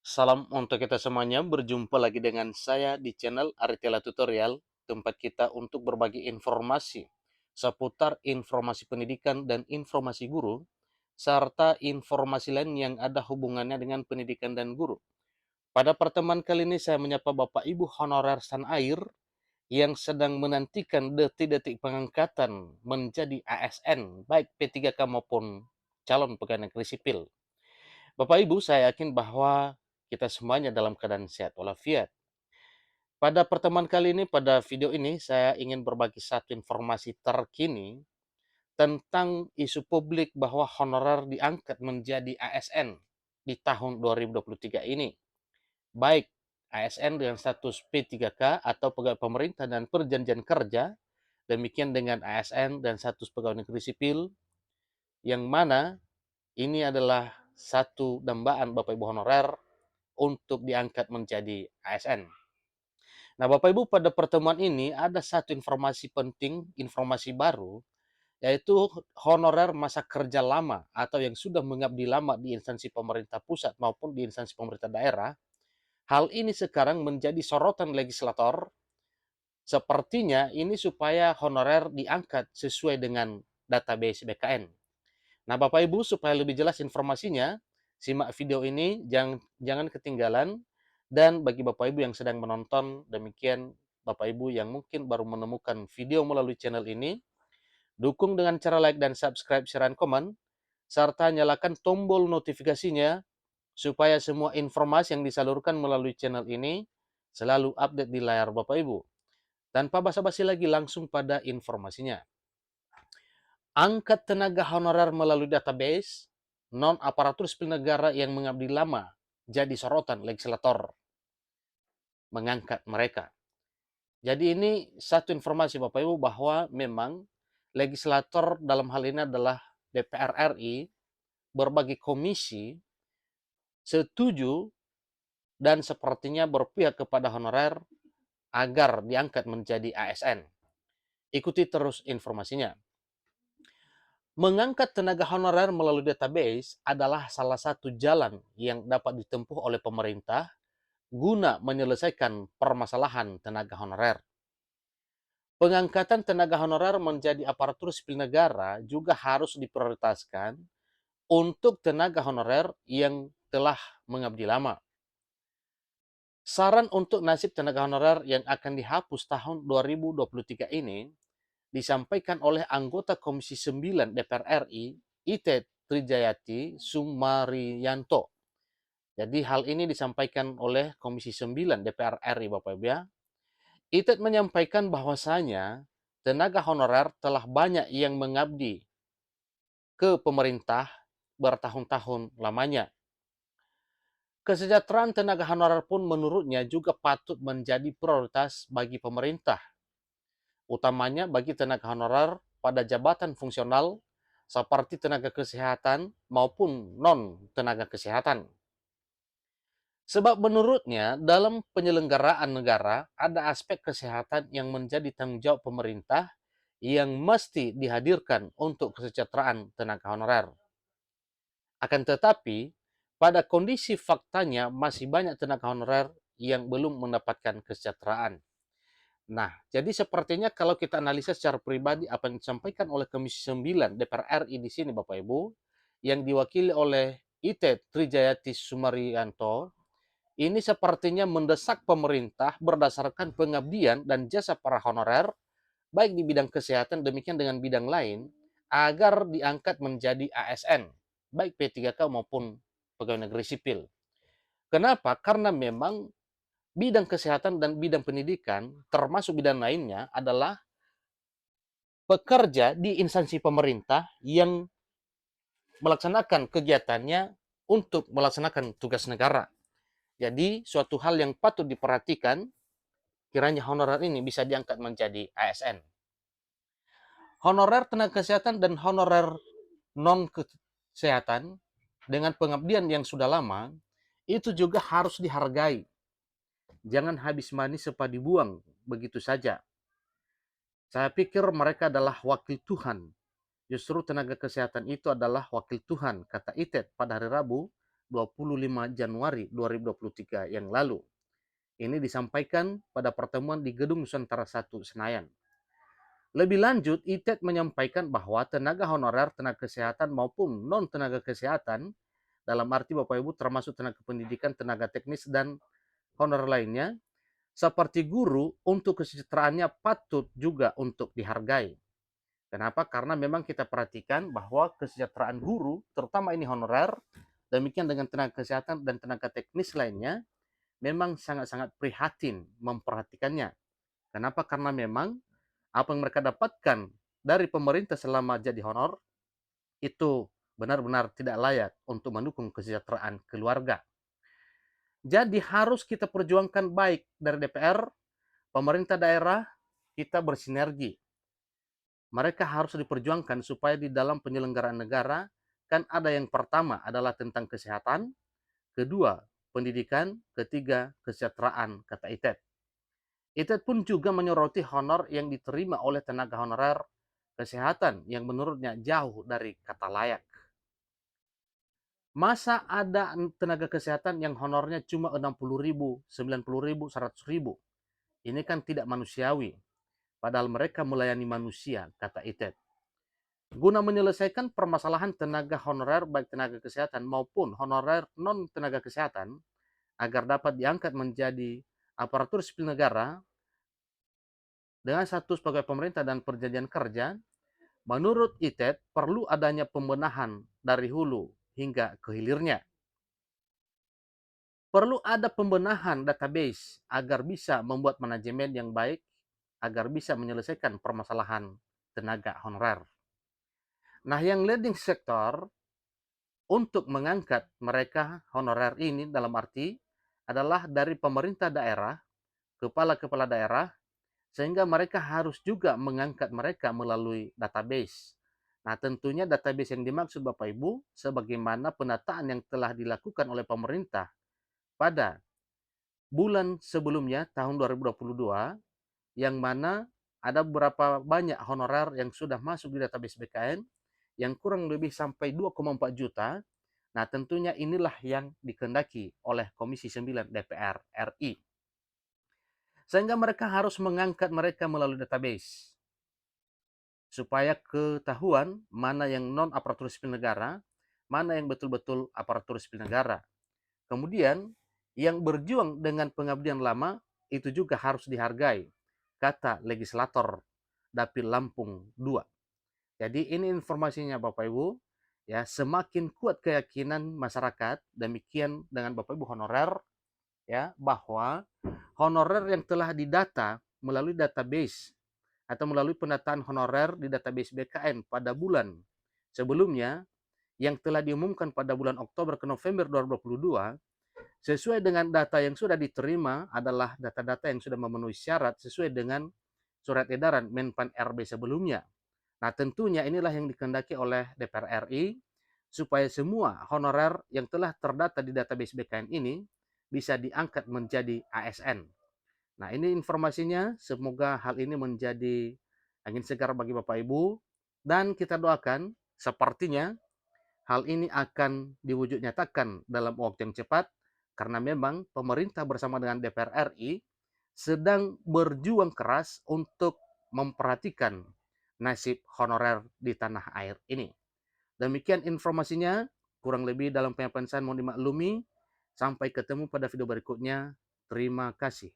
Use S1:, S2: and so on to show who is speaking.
S1: Salam untuk kita semuanya, berjumpa lagi dengan saya di channel Aritela Tutorial, tempat kita untuk berbagi informasi seputar informasi pendidikan dan informasi guru, serta informasi lain yang ada hubungannya dengan pendidikan dan guru. Pada pertemuan kali ini saya menyapa Bapak Ibu honorer Sanair yang sedang menantikan detik-detik pengangkatan menjadi ASN, baik P3K maupun calon pegawai negeri sipil. Bapak Ibu, saya yakin bahwa kita semuanya dalam keadaan sehat walafiat. Pada pertemuan kali ini, pada video ini, saya ingin berbagi satu informasi terkini tentang isu publik bahwa honorer diangkat menjadi ASN di tahun 2023 ini. Baik ASN dengan status P3K atau pegawai pemerintah dan perjanjian kerja, demikian dengan ASN dan status pegawai negeri sipil, yang mana ini adalah satu dambaan Bapak Ibu honorer untuk diangkat menjadi ASN. Nah, Bapak Ibu, pada pertemuan ini ada satu informasi penting, informasi baru, yaitu honorer masa kerja lama atau yang sudah mengabdi lama di instansi pemerintah pusat maupun di instansi pemerintah daerah. Hal ini sekarang menjadi sorotan legislator. Sepertinya ini supaya honorer diangkat sesuai dengan database BKN. Nah, Bapak Ibu, supaya lebih jelas informasinya, simak video ini, jangan ketinggalan. Dan bagi Bapak Ibu yang sedang menonton, demikian Bapak Ibu yang mungkin baru menemukan video melalui channel ini, dukung dengan cara like dan subscribe, share, dan komen, serta nyalakan tombol notifikasinya supaya semua informasi yang disalurkan melalui channel ini selalu update di layar Bapak Ibu. Tanpa basa-basi lagi, langsung pada informasinya. Angkat tenaga honorer melalui database non-aparatur sipil negara yang mengabdi lama jadi sorotan legislator mengangkat mereka. Jadi ini satu informasi Bapak Ibu bahwa memang legislator dalam hal ini adalah DPR RI, berbagai komisi setuju dan sepertinya berpihak kepada honorer agar diangkat menjadi ASN. Ikuti terus informasinya. Mengangkat tenaga honorer melalui database adalah salah satu jalan yang dapat ditempuh oleh pemerintah guna menyelesaikan permasalahan tenaga honorer. Pengangkatan tenaga honorer menjadi aparatur sipil negara juga harus diprioritaskan untuk tenaga honorer yang telah mengabdi lama. Saran untuk nasib tenaga honorer yang akan dihapus tahun 2023 ini disampaikan oleh anggota Komisi 9 DPR RI, Ite Trijayati Sumariyanto. Jadi hal ini disampaikan oleh Komisi 9 DPR RI, Bapak Ibu ya. Ite menyampaikan bahwasanya tenaga honorer telah banyak yang mengabdi ke pemerintah bertahun-tahun lamanya. Kesejahteraan tenaga honorer pun menurutnya juga patut menjadi prioritas bagi pemerintah, utamanya bagi tenaga honorer pada jabatan fungsional seperti tenaga kesehatan maupun non-tenaga kesehatan. Sebab menurutnya dalam penyelenggaraan negara ada aspek kesehatan yang menjadi tanggung jawab pemerintah yang mesti dihadirkan untuk kesejahteraan tenaga honorer. Akan tetapi, pada kondisi faktanya masih banyak tenaga honorer yang belum mendapatkan kesejahteraan. Nah, jadi sepertinya kalau kita analisa secara pribadi apa yang disampaikan oleh Komisi 9 DPR RI di sini Bapak Ibu, yang diwakili oleh Ite Trijayati Sumariyanto, ini sepertinya mendesak pemerintah berdasarkan pengabdian dan jasa para honorer, baik di bidang kesehatan demikian dengan bidang lain, agar diangkat menjadi ASN, baik P3K maupun pegawai negeri sipil. Kenapa? Karena memang bidang kesehatan dan bidang pendidikan, termasuk bidang lainnya, adalah pekerja di instansi pemerintah yang melaksanakan kegiatannya untuk melaksanakan tugas negara. Jadi, suatu hal yang patut diperhatikan, kiranya honorer ini bisa diangkat menjadi ASN. Honorer tenaga kesehatan dan honorer non-kesehatan dengan pengabdian yang sudah lama, itu juga harus dihargai. Jangan habis manis sepa dibuang begitu saja. Saya pikir mereka adalah wakil Tuhan. Justru tenaga kesehatan itu adalah wakil Tuhan, kata Itet pada hari Rabu 25 Januari 2023 yang lalu. Ini disampaikan pada pertemuan di Gedung Nusantara 1 Senayan. Lebih lanjut, ITET menyampaikan bahwa tenaga honorer, tenaga kesehatan maupun non-tenaga kesehatan, dalam arti Bapak Ibu termasuk tenaga pendidikan, tenaga teknis, dan honorer lainnya, seperti guru, untuk kesejahteraannya patut juga untuk dihargai. Kenapa? Karena memang kita perhatikan bahwa kesejahteraan guru, terutama ini honorer, demikian dengan tenaga kesehatan dan tenaga teknis lainnya, memang sangat-sangat prihatin memperhatikannya. Kenapa? Karena memang apa yang mereka dapatkan dari pemerintah selama jadi honor itu benar-benar tidak layak untuk mendukung kesejahteraan keluarga. Jadi harus kita perjuangkan baik dari DPR, pemerintah daerah, kita bersinergi. Mereka harus diperjuangkan supaya di dalam penyelenggaraan negara, kan ada yang pertama adalah tentang kesehatan, kedua pendidikan, ketiga kesejahteraan, kata ITET. ITET pun juga menyoroti honor yang diterima oleh tenaga honorer kesehatan yang menurutnya jauh dari kata layak. Masa ada tenaga kesehatan yang honornya cuma 60.000, 90.000, 100.000? Ini kan tidak manusiawi. Padahal mereka melayani manusia, kata ITET. Guna menyelesaikan permasalahan tenaga honorer baik tenaga kesehatan maupun honorer non-tenaga kesehatan, agar dapat diangkat menjadi aparatur sipil negara dengan status pegawai pemerintah dan perjanjian kerja, menurut ITET perlu adanya pembenahan dari hulu hingga ke hilirnya. Perlu ada pembenahan database agar bisa membuat manajemen yang baik, agar bisa menyelesaikan permasalahan tenaga honorer. Nah, yang leading sektor untuk mengangkat mereka honorer ini dalam arti adalah dari pemerintah daerah, kepala-kepala daerah, sehingga mereka harus juga mengangkat mereka melalui database. Nah, tentunya database yang dimaksud Bapak Ibu, sebagaimana penataan yang telah dilakukan oleh pemerintah pada bulan sebelumnya, tahun 2022, yang mana ada beberapa banyak honorer yang sudah masuk di database BKN, yang kurang lebih sampai 2,4 juta. Nah, tentunya inilah yang dikehendaki oleh Komisi 9 DPR RI. Sehingga mereka harus mengangkat mereka melalui database. Supaya ketahuan mana yang non-aparatur sipil negara, mana yang betul-betul aparatur sipil negara. Kemudian, yang berjuang dengan pengabdian lama itu juga harus dihargai, kata legislator Dapil Lampung II. Jadi ini informasinya Bapak Ibu, ya, semakin kuat keyakinan masyarakat, demikian dengan Bapak Ibu honorer, ya, bahwa honorer yang telah didata melalui database atau melalui penataan honorer di database BKN pada bulan sebelumnya yang telah diumumkan pada bulan Oktober ke November 2022, sesuai dengan data yang sudah diterima adalah data-data yang sudah memenuhi syarat sesuai dengan surat edaran Menpan RB sebelumnya. Nah, tentunya inilah yang dikehendaki oleh DPR RI supaya semua honorer yang telah terdata di database BKN ini bisa diangkat menjadi ASN. Nah, ini informasinya. Semoga hal ini menjadi angin segar bagi Bapak Ibu. Dan kita doakan sepertinya hal ini akan diwujud nyatakan dalam waktu yang cepat. Karena memang pemerintah bersama dengan DPR RI sedang berjuang keras untuk memperhatikan nasib honorer di tanah air ini. Demikian informasinya. Kurang lebih dalam penyampaian saya mohon dimaklumi. Sampai ketemu pada video berikutnya. Terima kasih.